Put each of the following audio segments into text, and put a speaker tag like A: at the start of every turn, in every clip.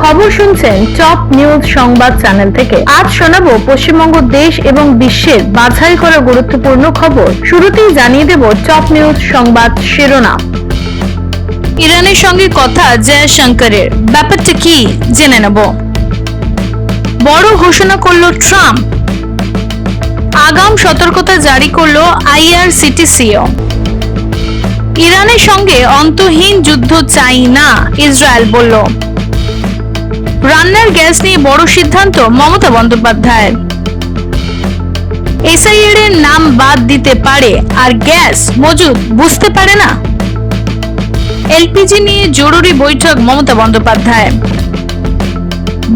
A: খবর শুনছেন top news সংবাদ চ্যানেল থেকে। আজ শোনাবো পশ্চিমবঙ্গ দেশ এবং বিশ্বের বাছাই করা গুরুত্বপূর্ণ খবর। শুরুতেই জানিয়ে দেব টপ নিউজ সংবাদ শিরোনাম। ইরানের সঙ্গে কথা জয়শঙ্করের, ব্যাপারটা কি জেনে নেব। বড় ঘোষণা করলো ট্রাম্প, আগাম সতর্কতা জারি করলো IRCTCও। ইরানের সঙ্গে অন্তহীন যুদ্ধ চাই না, ইসরায়েল বলল। রান্নার গ্যাস নিয়ে বড় সিদ্ধান্ত মমতা বন্দ্যোপাধ্যায়ের। SIR এর নাম বাদ দিতে পারে আর গ্যাস মজুদ বুঝতে পারে না। LPG নিয়ে জরুরি বৈঠক মমতা বন্দ্যোপাধ্যায়।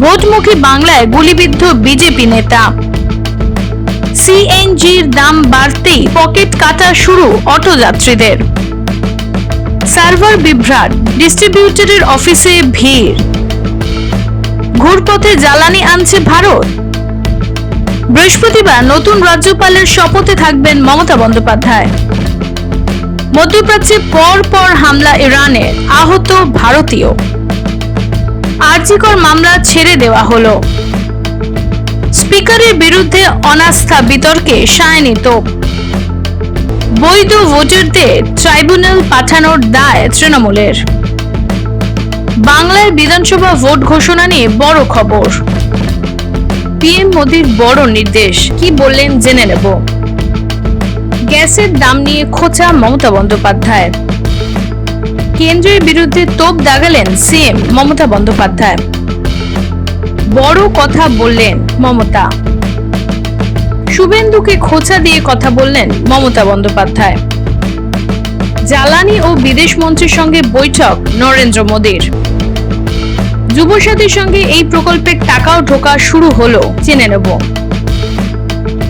A: ভোটমুখী বাংলায় গুলিবিদ্ধ বিজেপি নেতা। CNG'র দাম বাড়তেই পকেট কাটা শুরু অটো যাত্রীদের। সার্ভার বিভ্রাট, ডিস্ট্রিবিউটরের অফিসে ভিড়। ঘুরপথে জ্বালানি আনছে ভারত। বৃহস্পতিবার নতুন রাজ্যপালের শপথে থাকবেন মমতা বন্দ্যোপাধ্যায়। মধ্যপ্রাচ্যে পর হামলা ইরানের, আহত ভারতীয়। আরজিকর মামলা ছেড়ে দেওয়া হলো। স্পিকারের বিরুদ্ধে অনাস্থা বিতর্কে সায়নী তোপ। বৈধ ভোটারদের ট্রাইব্যুনাল পাঠানোর দায় তৃণমূলের। বাংলার বিধানসভা ভোট ঘোষণা নিয়ে বড় খবর। PM মোদির বড় নির্দেশ, কি বললেন জেনে নেব। গ্যাসের দাম নিয়ে খোঁচা মমতা বন্দ্যোপাধ্যায়। কেন্দ্রের বিরুদ্ধে তোপ দাগালেন CM মমতা বন্দ্যোপাধ্যায়। বড় কথা বললেন মমতা। শুভেন্দুকে খোঁচা দিয়ে কথা বললেন মমতা বন্দ্যোপাধ্যায়। জ্বালানি ও বিদেশ মন্ত্রীর সঙ্গে বৈঠক নরেন্দ্র মোদীর। যুবসাথীর সঙ্গে এই প্রকল্পের টাকাও ঢোকা শুরু হলো, জেনে নেব।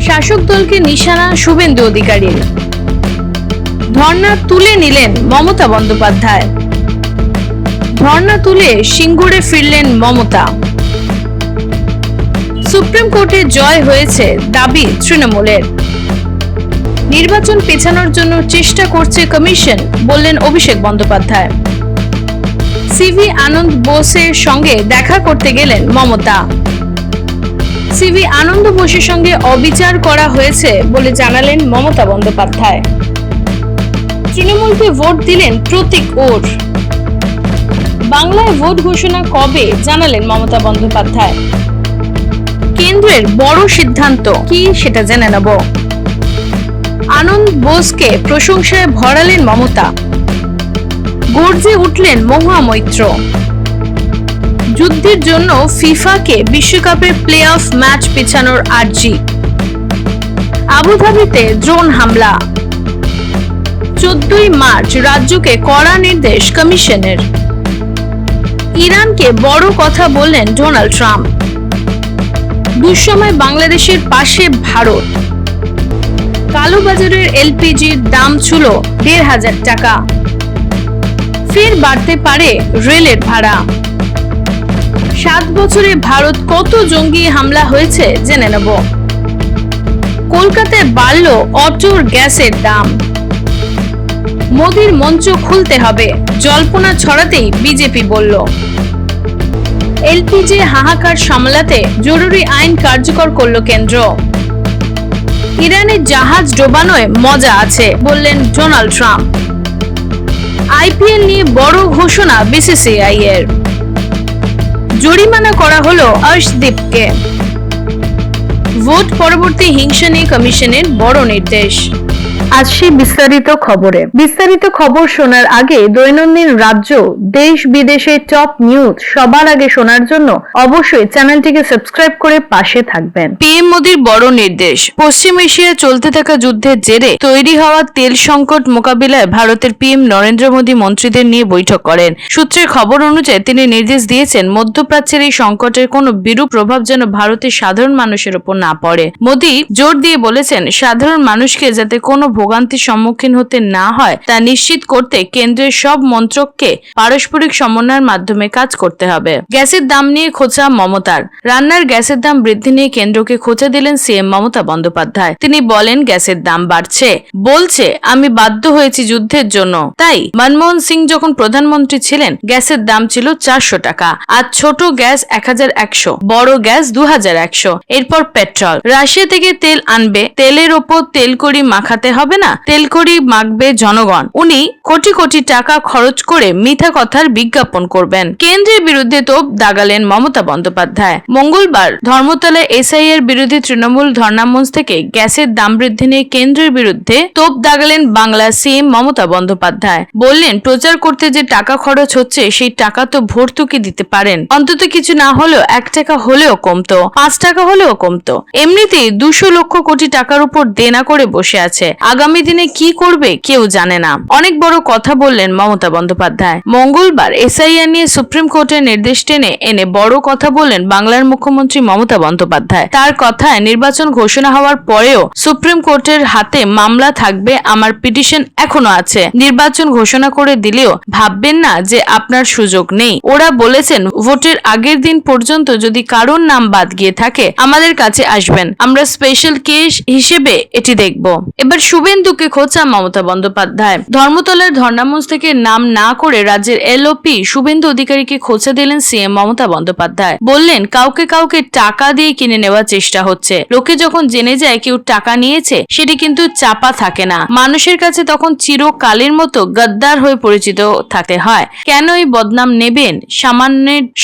A: শাসক দলকে নিশানা শুভেন্দু অধিকারীর। ধর্ণা তুলে নিলেন মমতা বন্দ্যোপাধ্যায়। ধর্ণা তুলে সিঙ্গুরে ফিরলেন মমতা। সুপ্রিম কোর্টে জয় হয়েছে, দাবি তৃণমূলের। নির্বাচন পেছানোর জন্য চেষ্টা করছে কমিশন, বললেন অভিষেক বন্দ্যোপাধ্যায়। CV আনন্দ বোসের সঙ্গে দেখা করতে গেলেন মমতা। CV আনন্দ বোসের সঙ্গে অবিচার করা হয়েছে বলে জানালেন মমতা বন্দ্যোপাধ্যায়। তৃণমূলকে ভোট দিলেন প্রতীক ওর। বাংলায় ভোট ঘোষণা কবে জানালেন মমতা বন্দ্যোপাধ্যায়। কেন্দ্রের বড় সিদ্ধান্ত কি সেটা জেনে নেব। আনন্দ বোসকে প্রশংসায় ভরালেন মমতা। গর্জে উঠলেন মহুয়া মৈত্র। যুদ্ধের জন্য ফিফাকে বিশ্বকাপের প্লে অফ ম্যাচ পেছানোর আর্জি। আবুধাবিতে ড্রোন হামলা। 14ই মার্চ রাজ্যকে কড়া নির্দেশ কমিশনের। ইরানকে বড় কথা বললেন ডোনাল্ড ট্রাম্প। দুঃসময় বাংলাদেশের পাশে ভারত। কালোবাজারের LPG'র দাম ছিল 1,500 টাকা। ফের বাড়তে পারে রেলের ভাড়া। 7 বছরে ভারত কত জঙ্গি হামলা হয়েছে জেনে নেব। কলকাতায় বাড়ল অটোর গ্যাসের দাম। মোদির মঞ্চ খুলতে হবে, জল্পনা ছড়াতেই বিজেপি বলল। LPG হাহাকার সামলাতে জরুরি আইন কার্যকর করল কেন্দ্র। ইরানের জাহাজ ডোবানোয় মজা আছে, বললেন ডোনাল্ড ট্রাম্প। IPL নিয়ে বড় ঘোষণা BCCI এর। জরিমানা করা হলো অর্শদীপকে। ভোট পরবর্তী হিংসা নিয়ে কমিশনের বড় নির্দেশ। আসছি বিস্তারিত খবরে। বিস্তারিত খবর শোনার আগে দৈনন্দিন রাজ্য, দেশ বিদেশের টপ নিউজ সবার আগে শোনার জন্য অবশ্যই চ্যানেলটিকে সাবস্ক্রাইব করে পাশে থাকবেন। PM মোদির বড় নির্দেশ। পশ্চিম এশিয়ায় চলতে থাকা যুদ্ধের জেরে তৈরি হওয়া তেল সংকট মোকাবিলায় ভারতের PM নরেন্দ্র মোদী মন্ত্রীদের নিয়ে বৈঠক করেন। সূত্রের খবর অনুযায়ী তিনি নির্দেশ দিয়েছেন, মধ্যপ্রাচ্যের এই সংকটের কোনো বিরূপ প্রভাব যেন ভারতের সাধারণ মানুষের উপর না পড়ে। মোদী জোর দিয়ে বলেছেন, সাধারণ মানুষকে যাতে কোনো ভোগান্তির সম্মুখীন হতে না হয় তা নিশ্চিত করতে কেন্দ্রের সব মন্ত্রককে পারস্পরিক সমন্বয়ের মাধ্যমে কাজ করতে হবে। গ্যাসের দাম নিয়ে খোঁচা মমতার। রান্নার গ্যাসের দাম বৃদ্ধি নিয়ে কেন্দ্রকে খোঁচা দিলেন সিএম মমতা বন্দ্যোপাধ্যায়। তিনি বলেন, গ্যাসের দাম বাড়ছে, বলছে আমি বাধ্য হয়েছি যুদ্ধের জন্য। তাই মনমোহন সিং যখন প্রধানমন্ত্রী ছিলেন গ্যাসের দাম ছিল 400 টাকা, আর ছোট গ্যাস 1100, বড় গ্যাস 2100। এরপর পেট্রোল, রাশিয়া থেকে তেল আনবে, তেলের ওপর তেলকড়ি মাখাতে হবে না, তেলকড়ি মাখবে জনগণ। উনি কোটি কোটি টাকা খরচ করে মিথ্যা কথার বিজ্ঞাপন করবেন। কেন্দ্রের বিরুদ্ধে তোপ দাগালেন মমতা বন্দ্যোপাধ্যায়। মঙ্গলবার ধর্মতলায় এসআইআর বিরোধী তৃণমূল ধর্নামঞ্চ থেকে গ্যাসের দাম বৃদ্ধি নিয়ে কেন্দ্রের বিরুদ্ধে তোপ দাগালেন বাংলার সিএম মমতা বন্দ্যোপাধ্যায়। বললেন, প্রচার করতে যে টাকা খরচ হচ্ছে সেই টাকা তো ভর্তুকি দিতে পারেন, অন্তত কিছু না হলেও 1 টাকা হলেও কমতো, 5 টাকা হলেও কমতো। এমনিতেই 200 লক্ষ কোটি টাকার উপর দেনা করে বসে আছে, আগামী দিনে কি করবে কেউ জানে না। অনেক বড় কথা বললেন মমতা বন্দ্যোপাধ্যায়। মঙ্গলবার এসআইআর নিয়ে সুপ্রিম কোর্টের নির্দেশ টেনে এনে বড় কথা বললেন বাংলার মুখ্যমন্ত্রী মমতা বন্দ্যোপাধ্যায়। তার কথায়, নির্বাচন ঘোষণা হওয়ার পরেও সুপ্রিম কোর্টের হাতে মামলা থাকবে, আমার পিটিশন এখনো আছে। নির্বাচন ঘোষণা করে দিলেও ভাববেন না যে আপনার সুযোগ নেই। ওরা বলেছেন, ভোটের আগের দিন পর্যন্ত যদি কারোর নাম বাদ গিয়ে থাকে আমাদের কাছে আসবেন, আমরা স্পেশাল কেস হিসেবে এটি দেখব। এবার শুভেন্দুকে খোঁচা মমতা বন্দ্যোপাধ্যায়। ধর্মতলার ধর্নামঞ্চ থেকে নাম না করে রাজ্যের এলওপি শুভেন্দু অধিকারীকে খোঁচা দিলেন সিএম মমতা বন্দ্যোপাধ্যায়। বললেন, কাউকে কাউকে টাকা দিয়ে কিনে নেওয়ার চেষ্টা হচ্ছে। লোকে যখন জেনে যায় কেউ টাকা নিয়েছে সেটি কিন্তু চাপা থাকে না, মানুষের কাছে তখন চিরকালের মতো গদ্দার হয়ে পরিচিত থাকতে হয়। কেন এই বদনাম নেবেন?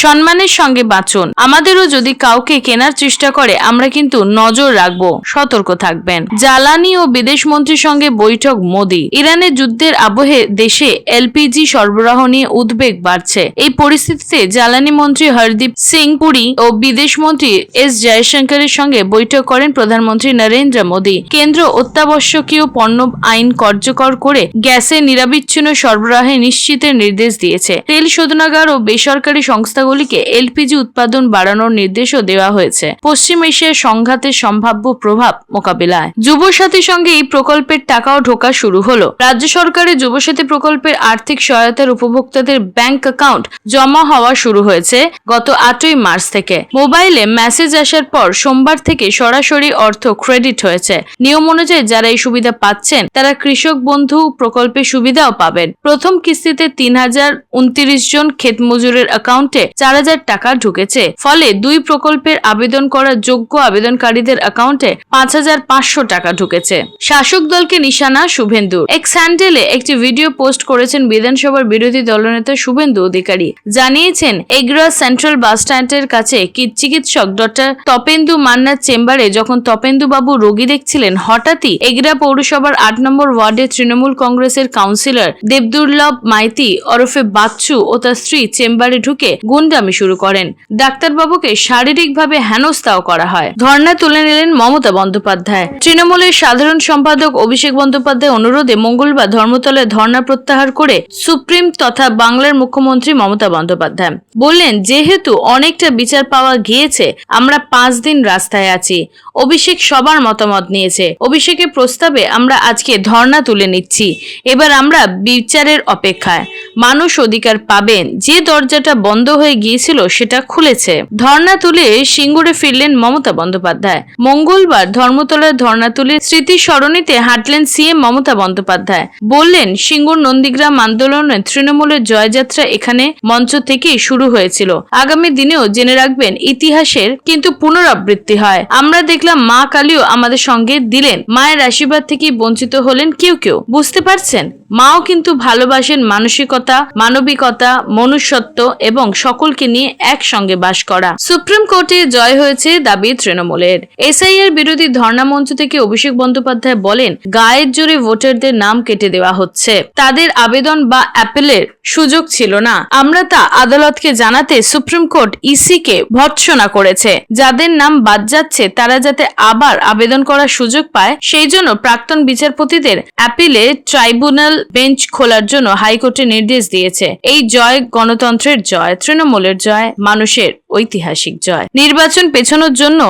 A: সম্মানের সঙ্গে বাঁচুন। আমাদেরও যদি কাউকে কেনার চেষ্টা করে আমরা কিন্তু নজর রাখবো, সতর্ক থাকবেন। জ্বালানি ও বিদেশ মন্ত্রীর সঙ্গে বৈঠক মোদি। ইরানের যুদ্ধের আবহে দেশে এলপিজি সরবরাহ নিয়ে উদ্বেগ বাড়ছে। এই পরিস্থিতিতে জ্বালানি মন্ত্রী হরদীপ সিং পুরী ও বিদেশ মন্ত্রী এস জয়শঙ্করের সঙ্গে বৈঠক করেন প্রধানমন্ত্রী নরেন্দ্র মোদী। কেন্দ্র অত্যাবশ্যকীয় পণ্য আইন কার্যকর করে গ্যাসের নিরবিচ্ছিন্ন সরবরাহে নিশ্চিতের নির্দেশ দিয়েছে। তেল শোধনাগার ও বেসরকারি সংস্থাগুলিকে এলপিজি উৎপাদন বাড়ানোর নির্দেশও দেওয়া হয়েছে। পশ্চিম এশিয়ার সংঘাতের সম্ভাব্য প্রভাব মোকাবিলায় যুবসাথী সঙ্গে এই প্রকল্পের টাকাও ঢোকা শুরু হলো। রাজ্য সরকারের যুবসাথী প্রকল্পের আর্থিক সহায়তার উপভোক্তাদের ব্যাংক অ্যাকাউন্ট জমা হওয়া শুরু হয়েছে গত 8ই মার্চ থেকে। মোবাইলে মেসেজ আসার পর সোমবার থেকে সরাসরি অর্থ ক্রেডিট হয়েছে। নিয়ম অনুযায়ী যারা এই সুবিধা পাচ্ছেন তারা কৃষক বন্ধু প্রকল্পের সুবিধাও পাবেন। প্রথম কিস্তিতে 3029 জন ক্ষেত মজুরের অ্যাকাউন্টে 4000 টাকা ঢুকেছে। ফলে দুই প্রকল্পের আবেদন করা যোগ্য আবেদনকারীদের অ্যাকাউন্টে 5500 টাকা ঢুকেছে। শাসক দলকে নিশানা শুভেন্দুর। এক্স হ্যান্ডেলে একটি ভিডিও পোস্ট করেছেন বিধানসভার বিরোধী দলনেতা শুভেন্দু অধিকারী। জানিয়েছেন, এগরা সেন্ট্রাল বাস স্ট্যান্ডের কাছে চিকিৎসক ডক্টর তপেন্দু মান্নার চেম্বারে যখন তপেন্দু বাবু রোগী দেখছিলেন, হঠাৎই এগরা পৌরসভার 8 নম্বর ওয়ার্ডের তৃণমূল কংগ্রেসের কাউন্সিলর দেবদুর্লভ মাইতি ওরফে বাচ্চু ও তার স্ত্রী চেম্বারে ঢুকে গুন্ডামি শুরু করেন। ডাক্তারবাবুকে শারীরিকভাবে হেনস্থাও করা হয়। ধর্ণা তুলে নিলেন মমতা বন্দ্যোপাধ্যায়। তৃণমূলের সাধারণ সম্পাদক অভিষেক বন্দ্যোপাধ্যায় অনুরোধে মঙ্গলবার ধর্মতলায় ধর্ণা প্রত্যাহার করে সুপ্রিম তথা বাংলার মুখ্যমন্ত্রী মমতা বন্দ্যোপাধ্যায় বললেন, যেহেতু অনেকটা বিচার পাওয়া গিয়েছে আমরা 5 দিন রাস্তায় আছি। অভিষেক সবার মতামত নিয়েছে। অভিষেকের প্রস্তাবে আমরা আজকে ধর্ণা তুলে নিচ্ছি। এবার আমরা বিচারের অপেক্ষায়। মানুষ অধিকার পাবেন। যে দরজাটা বন্ধ হয়ে গিয়েছিল সেটা খুলেছে। ধর্ণা তুলে সিঙ্গুরে ফিরলেন মমতা বন্দ্যোপাধ্যায়। মঙ্গলবার ধর্মতলার ধর্ণা তুলে স্মৃতি সরণিতে হাঁটলেন সিএম মমতা বন্দ্যোপাধ্যায়। বললেন, সিঙ্গুর নন্দীগ্রাম আন্দোলনে তৃণমূলের জয়যাত্রা এখানে মঞ্চ থেকেই শুরু হয়েছিল। আগামী দিনেও জেনে রাখবেন, ইতিহাসের কিন্তু পুনরাবৃত্তি হয়। আমরা দেখলাম মা কালীও আমাদের সঙ্গে দিলেন। মায়ের আশীর্বাদ থেকে বঞ্চিত হলেন কেউ কেউ। বুঝতে পারছেন, মাও কিন্তু ভালোবাসেন মানসিকতা, মানবিকতা, মনুষ্যত্ব এবং সকলকে নিয়ে একসঙ্গে বাস করা। সুপ্রিম কোর্টে জয় হয়েছে দাবি তৃণমূলের। এসআইআর বিরোধী ধর্ণা মঞ্চ থেকে অভিষেক বন্দ্যোপাধ্যায় বলেন, গায়ের জোরে ভোটারদের নাম কেটে দেওয়া হচ্ছে। তাদের আবেদন বা অ্যাপেলের সুযোগ ছিল না। আমরা তা আদালতকে জানাতে সুপ্রিম কোর্ট ইসিকে ভৎসনা করেছে। যাদের নাম বাদ যাচ্ছে তারা যাতে আবার আবেদন করার সুযোগ পায় সেই জন্য প্রাক্তন বিচারপতিদের অ্যাপিলে ট্রাইব্যুনাল বেঞ্চ খোলার জন্য হাইকোর্টে নির্দেশ দিয়েছে। এই জয় গণতন্ত্রের জয়, তৃণমূলের জয়, মানুষের ঐতিহাসিক জয়। নির্বাচন পেছানোর জন্য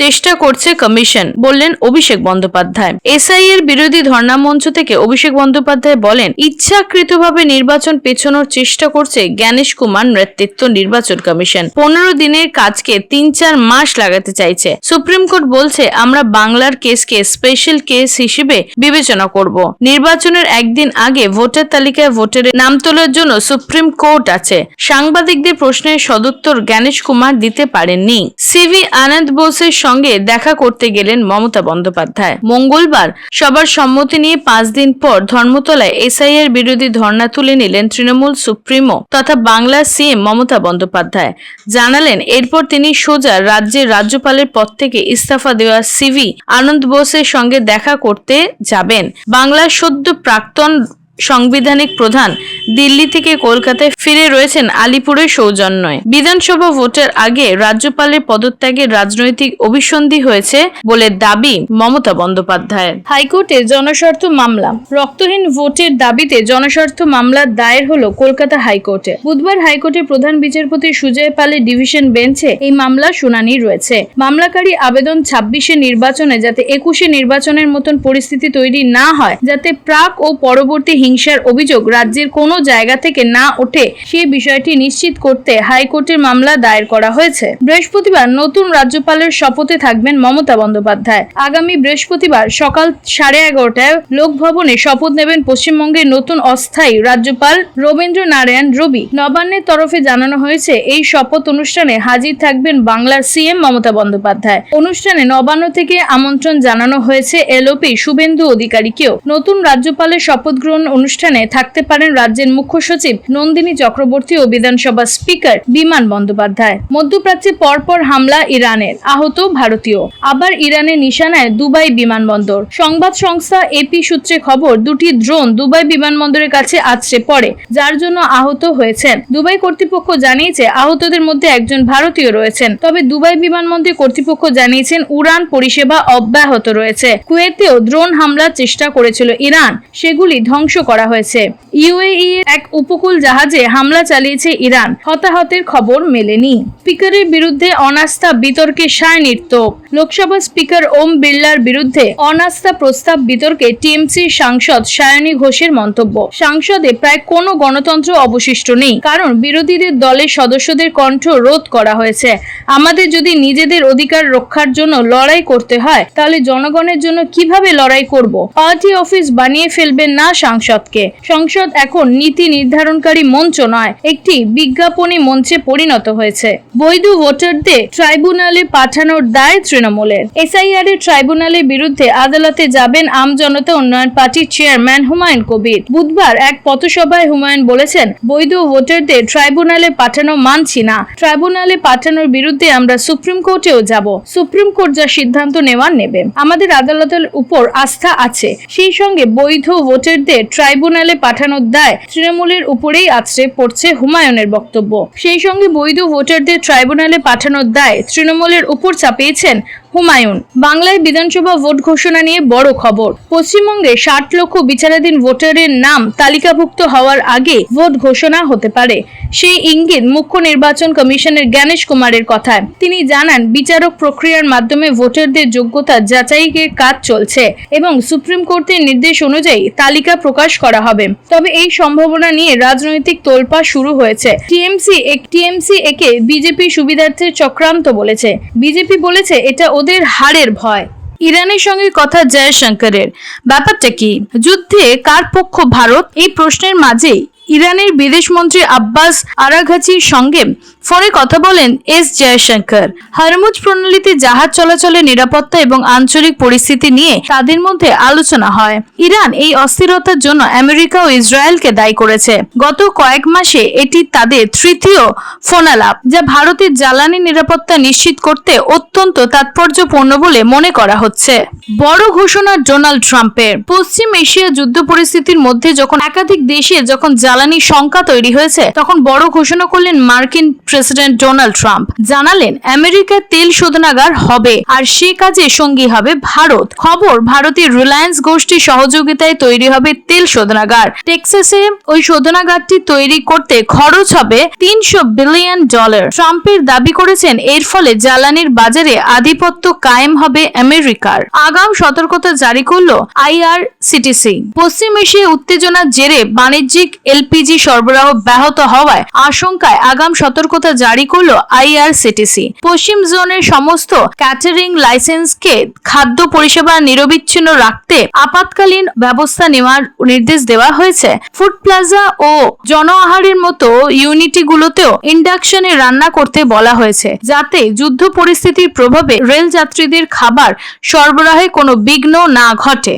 A: চেষ্টা করছে কমিশন, বললেন অভিষেক বন্দ্যোপাধ্যায়। এসআইআর এসআইআর বিরোধী ধর্ণা মঞ্চ থেকে অভিষেক বন্দ্যোপাধ্যায় বলেন, ইচ্ছাকৃতভাবে নির্বাচন পেছানোর চেষ্টা করছে জ্ঞানেশ কুমার নেতৃত্ব নির্বাচন কমিশন। 15 দিনের কাজকে 3-4 মাস লাগাতে চাইছে। সুপ্রিম কোর্ট বলছে, আমরা বাংলার কেসকে স্পেশাল কেস হিসেবে বিবেচনা করব। নির্বাচনের একদিন আগে ভোটার তালিকায় ভোটারের নাম তোলার জন্য সুপ্রিম কোর্ট আছে। সাংবাদিকদের প্রশ্নের সদুত্তর জ্ঞানেশ কুমার দিতে পারেননি। সিভি আনন্দ বোসের সঙ্গে দেখা করতে গেলেন মমতা বন্দ্যোপাধ্যায়। মঙ্গলবার সবার সম্মতি নিয়ে 5 দিন পর ধর্মতলায় এসআইআর বিরোধী ধর্ণা তুলে নিলেন তৃণমূল সুপ্রিমো তথা বাংলার সিএম মমতা বন্দ্যোপাধ্যায়। জানালেন, এরপর তিনি সোজা রাজ্যের রাজ্যপালের পদ থেকে ইস্তফা দেওয়া সিভি আনন্দ বোসের সঙ্গে দেখা করতে যাবেন। বাংলার সদ্য প্রাক্তন সাংবিধানিক প্রধান দিল্লি থেকে কলকাতায় ফিরে রয়েছেন আলিপুরের সৌজন্যে। বিধানসভা ভোটের আগে রাজ্যপালের পদত্যাগের রাজনৈতিক অভিসন্ধি হয়েছে বলে দাবি মমতা বন্দ্যোপাধ্যায়ের। হাইকোর্টে জনস্বার্থ মামলা। রক্তহীন ভোটের দাবিতে জনস্বার্থ মামলা দায়ের হলো কলকাতা হাইকোর্টে। বুধবার হাইকোর্টের প্রধান বিচারপতি সুজয় পালের ডিভিশন বেঞ্চে এই মামলার শুনানি রয়েছে। মামলাকারী আবেদন 26 নির্বাচনে যাতে 21 নির্বাচনের মতন পরিস্থিতি তৈরি না হয়, যাতে প্রাক ও পরবর্তী হিংসার অভিযোগ রাজ্যের কোনো জায়গা থেকে না ওঠে, সেই বিষয়টি নিশ্চিত করতে হাইকোর্টের মামলা দায়ের করা হয়েছে। বৃহস্পতিবার নতুন রাজ্যপালের শপথে থাকবেন মমতা বন্দ্যোপাধ্যায়। আগামী বৃহস্পতিবার সকাল 11:30টায় লোকভবনে শপথ নেবেন পশ্চিমবঙ্গের নতুন অস্থায়ী রাজ্যপাল রবীন্দ্র নারায়ণ রবি। নবান্নের তরফে জানানো হয়েছে, এই শপথ অনুষ্ঠানে হাজির থাকবেন বাংলার সিএম মমতা বন্দ্যোপাধ্যায়। অনুষ্ঠানে নবান্ন থেকে আমন্ত্রণ জানানো হয়েছে এলওপি শুভেন্দু অধিকারীকেও। নতুন রাজ্যপালের শপথ গ্রহণ অনুষ্ঠানে থাকতে পারেন রাজ্যের মুখ্য সচিব নন্দিনী চক্রবর্তী ও বিধানসভা স্পিকার বিমান বন্দ্যোপাধ্যায়। মধ্যপ্রাচ্যে পরপর হামলা ইরানের, আহত ভারতীয়। আবার ইরানের নিশানায় দুবাই বিমানবন্দর। সংবাদ সংস্থা এপি সূত্রে খবর, 2টি ড্রোন দুবাই বিমানবন্দরের কাছে আছড়ে পড়ে, যার জন্য আহত হয়েছেন। দুবাই কর্তৃপক্ষ জানিয়েছে আহতদের মধ্যে একজন ভারতীয় রয়েছেন। তবে দুবাই বিমানবন্দর কর্তৃপক্ষ জানিয়েছেন উড়ান পরিষেবা অব্যাহত রয়েছে। কুয়েতেও ড্রোন হামলার চেষ্টা করেছিল ইরান, সেগুলি ধ্বংস করা হয়েছে। ইউএই এর এক উপকূল জাহাজে হামলা চালিয়েছে ইরান, হতাহতের খবর মেলেনি। স্পিকারের বিরুদ্ধে অনাস্থা বিতর্কে সায় নৃত্য। লোকসভা স্পিকার ওম বিড়লার বিরুদ্ধে অনাস্থা প্রস্তাব বিতর্কে টিএমসির সাংসদ সায়নী ঘোষের মন্তব্য, সংসদে প্রায় কোনো গণতন্ত্র অবশিষ্ট নেই, কারণ বিরোধীদের দলের সদস্যদের কণ্ঠ রোধ করা হয়েছে। আমাদের যদি নিজেদের অধিকার রক্ষার জন্য লড়াই করতে হয়, তাহলে জনগণের জন্য কিভাবে লড়াই করব? পার্টি অফিস বানিয়ে ফেলবেন না সংসদকে। সংসদ এখন নীতি নির্ধারণকারী মঞ্চ নয়, একটি বিজ্ঞাপনী মঞ্চে পরিণত হয়েছে। বৈধ ভোটারদের ট্রাইব্যুনালে পাঠানোর দায় তৃণমূলের। এসআইআর এর ট্রাইব্যুনালের বিরুদ্ধে আদালতে যাবেন আমজনতা উন্নয়ন পার্টির চেয়ারম্যান হুমায়ুন কবির। বুধবার এক পথসভায় হুমায়ুন বলেছেন, বৈধ ভোটারদের ট্রাইব্যুনালে পাঠানো মানছি না। ট্রাইব্যুনালে পাঠানোর বিরুদ্ধে আমরা সুপ্রিম কোর্টেও যাব। সুপ্রিম কোর্ট যা সিদ্ধান্ত নেবে। আমাদের আদালতের উপর আস্থা আছে। সেই সঙ্গে বৈধ ভোটারদের ট্রাইব্যুনালে পাঠানোর দায় তৃণমূলের উপরেই আছড়ে পড়ছে হুমায়ুনের বক্তব্য। সেই সঙ্গে বৈধ ভোটারদের ট্রাইব্যুনালে পাঠানোর দায় তৃণমূলের উপর চাপিয়েছেন হুমায়ুন। বাংলায় বিধানসভা ভোট ঘোষণা নিয়ে বড় খবর। পশ্চিমবঙ্গে 60 লক্ষ বিচারাধীন ভোটারের নাম তালিকাভুক্ত হওয়ার আগে ভোট ঘোষণা হতে পারে, সেই ইঙ্গিত মুখ্য নির্বাচন কমিশনের জ্ঞানেশ কুমারের কথায়। তিনি জানান, বিচারক প্রক্রিয়ার মাধ্যমে ভোটারদের যোগ্যতা যাচাইয়ের কাজ চলছে এবং সুপ্রিম কোর্টের নির্দেশ অনুযায়ী তালিকা প্রকাশ করা হবে। তবে এই সম্ভাবনা নিয়ে রাজনৈতিক তোলপাড় শুরু হয়েছে। টিএমসি একে বিজেপি সুবিধার্থের চক্রান্ত বলেছে। বিজেপি বলেছে এটা ওদের হারের ভয়। ইরানের সঙ্গে কথা জয়শঙ্করের। ব্যাপারটা কি? যুদ্ধে কার পক্ষ ভারত? এই প্রশ্নের মাঝে ইরানের বিদেশমন্ত্রী আব্বাস আরাঘচির সঙ্গে ফোনে কথা বলেন এস জয়শঙ্কর। হরমুজ প্রণালীতে জাহাজ চলাচলের নিরাপত্তা এবং আঞ্চলিক পরিস্থিতি নিয়ে তাদের মধ্যে আলোচনা হয়। ইরান এই অস্থিরতার জন্য আমেরিকা ও ইসরায়েলকে দায়ী করেছে। গত কয়েক মাসে এটি তাদের তৃতীয় ফোনালাপ, যা ভারতের জ্বালানি নিরাপত্তা নিশ্চিত করতে অত্যন্ত তাৎপর্যপূর্ণ বলে মনে করা হচ্ছে। বড় ঘোষণা ডোনাল্ড ট্রাম্পের। পশ্চিম এশিয়া যুদ্ধ পরিস্থিতির মধ্যে যখন একাধিক দেশে জ্বালানি শঙ্কা তৈরি হয়েছে, তখন বড় ঘোষণা করলেন মার্কিন প্রেসিডেন্ট ডোনাল্ড ট্রাম্প জানালেন আমেরিকার তেল শোধনাগার হবে আর সে কাজে সঙ্গী হবে ভারত। খবর, ভারতের রিলায়েন্স গোষ্ঠীর সহযোগিতায় তৈরি হবে তেল শোধনাগার। টেক্সাসে ওই শোধনাগারটি তৈরি করতে খরচ হবে $300 বিলিয়ন। ট্রাম্পের দাবি করেছেন এর ফলে জ্বালানির বাজারে আধিপত্য কায়েম হবে আমেরিকার। আগাম সতর্কতা জারি করল IRCTC। পশ্চিম এশিয়ায় উত্তেজনার জেরে বাণিজ্যিক এলপিজি সরবরাহ ব্যাহত হওয়ায় আশঙ্কায় আগাম সতর্কতা জারি করল IRCTC। পশ্চিম জোনের সমস্ত ক্যাটারিং লাইসেন্সকে খাদ্য পরিষেবা নিরবিচ্ছিন্ন রাখতে আপাতকালীন ব্যবস্থা নেওয়ার নির্দেশ দেওয়া হয়েছে। ফুড প্লাজা ও জন আহারের মতো ইউনিটগুলোতেও ইন্ডাকশনে রান্না করতে বলা হয়েছে, যাতে যুদ্ধ পরিস্থিতির প্রভাবে রেল যাত্রীদের খাবার সরবরাহে কোনো বিঘ্ন না ঘটে।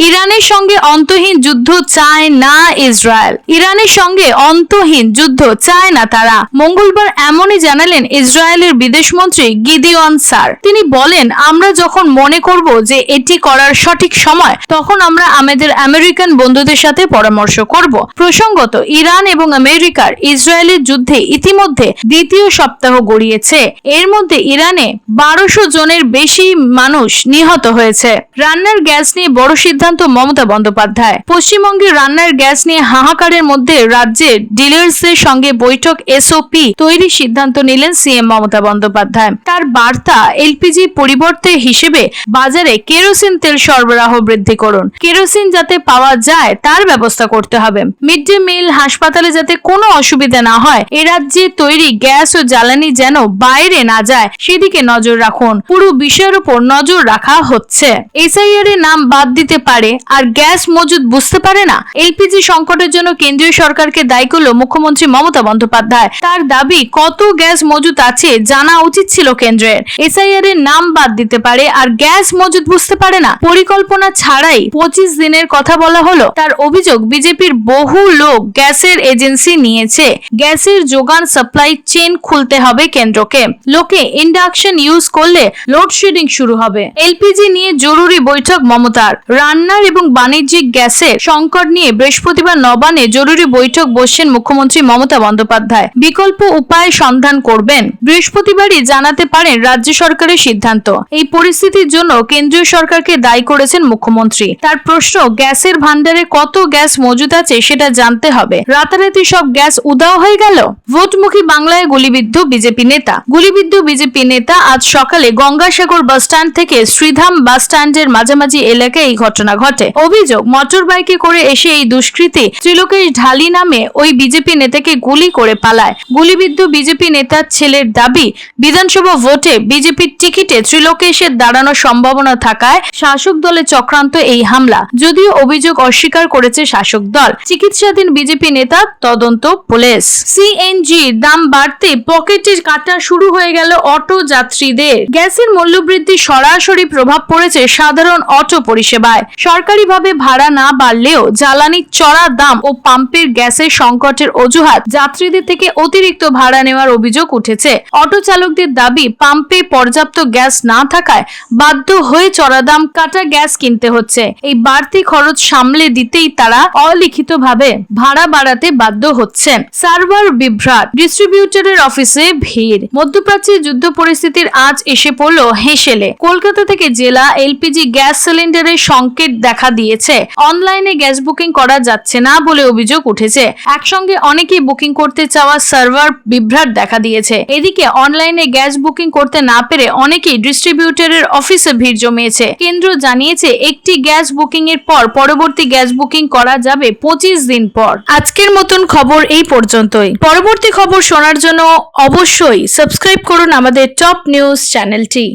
A: ইরানের সঙ্গে অন্তহীন যুদ্ধ চায় না ইসরায়েল। ইরানের সঙ্গে অন্তহীন যুদ্ধ চায় না তারা। মঙ্গলবার এমনই জানালেন ইসরায়েলের বিদেশমন্ত্রী গিদিওন সার। তিনি বলেন, আমরা যখন মনে করব যে এটি করার সঠিক সময়, তখন আমরা আমাদের আমেরিকান বন্ধুদের সাথে পরামর্শ করব। প্রসঙ্গত, ইরান এবং আমেরিকার ইসরায়েলের যুদ্ধে ইতিমধ্যে দ্বিতীয় সপ্তাহ গড়িয়েছে। এর মধ্যে ইরানে 1200 জনের বেশি মানুষ নিহত হয়েছে। রান্নার গ্যাস নিয়ে বড় সিদ্ধান্ত মমতা বন্দ্যোপাধ্যায়। পশ্চিমবঙ্গে রান্নার গ্যাস নিয়ে হাহাকারের মধ্যে রাজ্যের ডিলার্সদের সঙ্গে বৈঠক SOP তৈরির সিদ্ধান্ত নিলেন CM মমতা বন্দ্যোপাধ্যায়। তার বার্তা, এলপিজি পরিবর্তে হিসেবে বাজারে কেরোসিন তেল সরবরাহ বৃদ্ধি করুন। কেরোসিন যাতে পাওয়া যায় তার ব্যবস্থা করতে হবে। মিড ডে মিল, হাসপাতালে যাতে কোনো অসুবিধা না হয়, এ রাজ্যে তৈরি গ্যাস ও জ্বালানি যেন বাইরে না যায় সেদিকে নজর রাখুন। পুরো বিষয়ের উপর নজর রাখা হচ্ছে। SIR এর নাম বাদ দিতে পারে আর গ্যাস মজুদ বুঝতে পারে না। এলপিজি সংকটের জন্য কেন্দ্রীয় সরকারকে দায়ী করল মুখ্যমন্ত্রী মমতা বন্দ্যোপাধ্যায়। তার দাবি, কত গ্যাস মজুদ আছে জানা উচিত ছিল কেন্দ্রের। SIR এর নাম বাদ দিতে পারে আর গ্যাস মজুদ বুঝতে পারে না। পরিকল্পনা ছাড়াই 25 দিনের কথা বলা হলো। তার অভিযোগ, বিজেপির বহু লোক গ্যাসের এজেন্সি নিয়েছে। গ্যাসের যোগান সাপ্লাই চেইন খুলতে হবে কেন্দ্রকে। লোকে ইন্ডাকশন ইউজ করলে লোডশেডিং শুরু হবে। এলপিজি নিয়ে জরুরি বৈঠক মমতার। রান্নার এবং বাণিজ্যিক গ্যাসের সংকট নিয়ে বৃহস্পতিবার নবান্নে জরুরি বৈঠক বসছেন মুখ্যমন্ত্রী মমতা বন্দ্যোপাধ্যায়। বিকল্প উপায় সন্ধান করবেন। বৃহস্পতিবারই জানাতে পারেন রাজ্য সরকারের সিদ্ধান্ত। এই পরিস্থিতির জন্য কেন্দ্রীয় সরকারকে দায়ী করেছেন মুখ্যমন্ত্রী। তার প্রশ্ন, গ্যাসের ভান্ডারে কত গ্যাস মজুদ আছে সেটা জানতে হবে। রাতারাতি সব গ্যাস উধাও হয়ে গেল। ভোটমুখী বাংলায় গুলিবিদ্ধ বিজেপি নেতা। গুলিবিদ্ধ বিজেপি নেতা আজ সকালে গঙ্গাসাগর বাস স্ট্যান্ড থেকে শ্রীধাম বাস স্ট্যান্ডের মাঝামাঝি এলাকায় এই ঘটনা ঘটে। অভিযোগ, মোটর বাইকে করে এসে এই দুষ্কৃতী ত্রিলোকেশ ঢালি নামে ওই বিজেপি নেতাকে গুলি করে পালায়। গুলিবিদ্ধ বিজেপি নেতার ছেলের দাবি, বিধানসভা ভোটে বিজেপির টিকিটে ত্রিলোকেশের দাঁড়ানোর সম্ভাবনা থাকায় শাসক দলের চক্রান্ত এই হামলা। যদিও অভিযোগ অস্বীকার করেছে শাসক দল। চিকিৎসাধীন বিজেপি নেতা, তদন্ত পুলিশ। CNGর দাম বাড়তে পকেটে কাটা শুরু হয়ে গেল অটো যাত্রীদের। গ্যাসের মূল্যবৃদ্ধি সরাসরি প্রভাব পড়েছে সাধারণ অটো পরিষেবায়। সরকারিভাবে ভাড়া না বাড়লেও জ্বালানির চড়া দাম ও পাম্পের গ্যাসের সংকটের অজুহাত যাত্রীদের থেকে অতিরিক্ত ভাড়া নেওয়ার অভিযোগ উঠেছে। অটো চালকদের দাবি, পাম্পে পর্যাপ্ত গ্যাস না থাকায় বাধ্য হয়ে চড়া দাম কাটা গ্যাস কিনতে হচ্ছে। এই বাড়তি খরচ সামলে দিতেই তারা অলিখিতভাবে ভাড়া বাড়াতে বাধ্য হচ্ছেন। সার্ভার বিভ্রাট, ডিস্ট্রিবিউটরের অফিসে ভিড়। মধ্যপ্রাচ্যের যুদ্ধ পরিস্থিতির আজ এসে পড়ল হেসেলে। কলকাতা থেকে জেলা এলপিজি গ্যাস সিলিন্ডারের সংকেত দেখা দিয়েছে। অনলাইনে গ্যাস বুকিং করা যাচ্ছে না বলে অভিযোগ উঠেছে। একসঙ্গে অনেকেই বুকিং করতে চাওয়া সার্ভার বিভ্রাট দেখা দিয়েছে। এদিকে অনলাইনে গ্যাস বুকিং করতে না পেরে অনেকেই ডিস্ট্রিবিউটরের অফিসে ভিড় জমিয়েছে। কেন্দ্র জানিয়েছে, একটি গ্যাস বুকিং এর পর পরবর্তী গ্যাস বুকিং করা যাবে 25 দিন পর। আজকের মতন খবর এই পর্যন্তই। পরবর্তী খবর শোনার জন্য অবশ্যই সাবস্ক্রাইব করুন আমাদের টপ নিউজ চ্যানেলটি।